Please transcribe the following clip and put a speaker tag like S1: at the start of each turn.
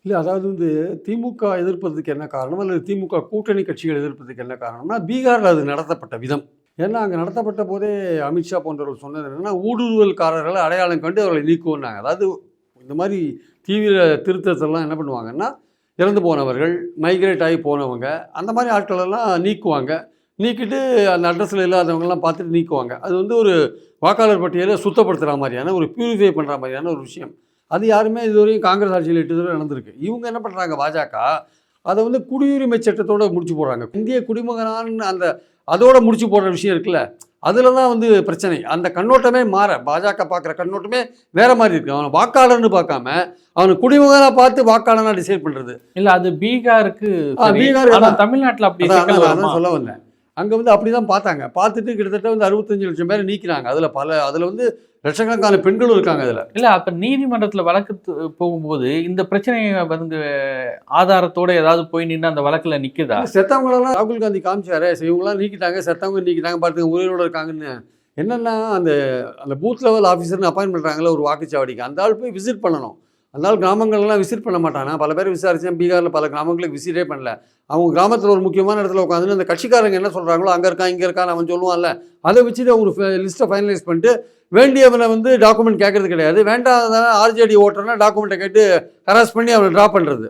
S1: இல்லை, அதாவது திமுக எதிர்ப்பதற்கு என்ன காரணம், அல்லது திமுக கூட்டணி கட்சிகள் எதிர்ப்பதற்கு என்ன காரணம்னா, பீகாரில் அது நடத்தப்பட்ட விதம். ஏன்னா அங்கே நடத்தப்பட்ட போதே அமித்ஷா போன்றவர்கள் சொன்னது என்னென்னா, ஊடுருவல்காரர்களை அடையாளம் கண்டு அவர்களை நீக்குவோன்னாங்க. அதாவது இந்த மாதிரி தீவிர திருத்தத்தெல்லாம் என்ன பண்ணுவாங்கன்னா, இறந்து போனவர்கள், மைக்ரேட் ஆகி போனவங்க, அந்த மாதிரி ஆட்களெல்லாம் நீக்குவாங்க. நீக்கிட்டு அந்த அட்ரஸில் இல்லாதவங்கெல்லாம் பார்த்துட்டு நீக்குவாங்க. அது ஒரு வாக்காளர் பட்டியலை சுத்தப்படுத்துகிற மாதிரியான, ஒரு பியூரிஃபை பண்ணுற மாதிரியான ஒரு விஷயம். அது யாருமே இதுவரையும் காங்கிரஸ் ஆட்சியில் 8 தடவை நடந்திருக்கு. இவங்க என்ன பண்ணுறாங்க, பாஜக அதை குடியுரிமை சட்டத்தோடு முடிச்சு போடுறாங்க. இந்திய குடிமகனான்னு அதோட முடிச்சு போடுற விஷயம் இருக்குல்ல, அதில் தான் பிரச்சனை. அந்த கண்ணோட்டமே பாஜக பார்க்குற கண்ணோட்டமே வேற மாதிரி இருக்குது. அவனை வாக்காளர்னு பார்க்காம அவனை குடிமகனாக பார்த்து வாக்காளனாக டிசைட் பண்ணுறது.
S2: இல்லை, அது பீகாருக்கு. தமிழ்நாட்டில் அப்படி
S1: தான் சொல்ல வந்தேன். அங்கே அப்படி தான் பார்த்தாங்க. பார்த்துட்டு கிட்டத்தட்ட 65 லட்சம் பேரை நீக்கினாங்க. அதில் லட்சக்கணக்கான பெண்களும் இருக்காங்க. அதில்
S2: இல்லை, அப்போ நீதிமன்றத்தில் வழக்கு போகும்போது இந்த பிரச்சனையை ஆதாரத்தோட ஏதாவது போய் நின்று அந்த வழக்கில் நிற்குதா?
S1: செத்தவங்களெல்லாம் ராகுல் காந்தி காமிச்சாரு, இவங்களாம் நீக்கிட்டாங்க, செத்தவங்க நீக்கிட்டாங்க, பார்த்துங்க உயிரோடு இருக்காங்கன்னு. என்னென்னா அந்த பூத் லெவல் ஆஃபீஸர்னு அப்பாயின்ட் பண்ணுறாங்களே ஒரு வாக்குச்சாவடிக்கு, அந்த ஆள் போய் விசிட் பண்ணணும். அந்த ஆள் கிராமங்கள்லாம் விசிட் பண்ண மாட்டானா? பல பேர் விசாரித்தேன், பீகாரில் பல கிராமங்களுக்கு விசிட்டே பண்ணல. அவங்க கிராமத்தில் ஒரு முக்கியமான இடத்துல உட்காந்து அந்த கட்சிக்காரங்க என்ன சொல்கிறாங்களோ, அங்கே இருக்கான் இங்கே இருக்கான்னு அவன் சொல்லுவான்ல, அதை வச்சுட்டு அவங்க லிஸ்ட்டை ஃபைனலைஸ் பண்ணிட்டு வேண்டியவனை டாக்குமெண்ட் கேட்கறது கிடையாது. வேண்டாம், ஆர்ஜேடி ஓட்டர்னா டாக்குமெண்ட்டை கேட்டு ஹராஸ் பண்ணி அவனை ட்ராப் பண்ணுறது.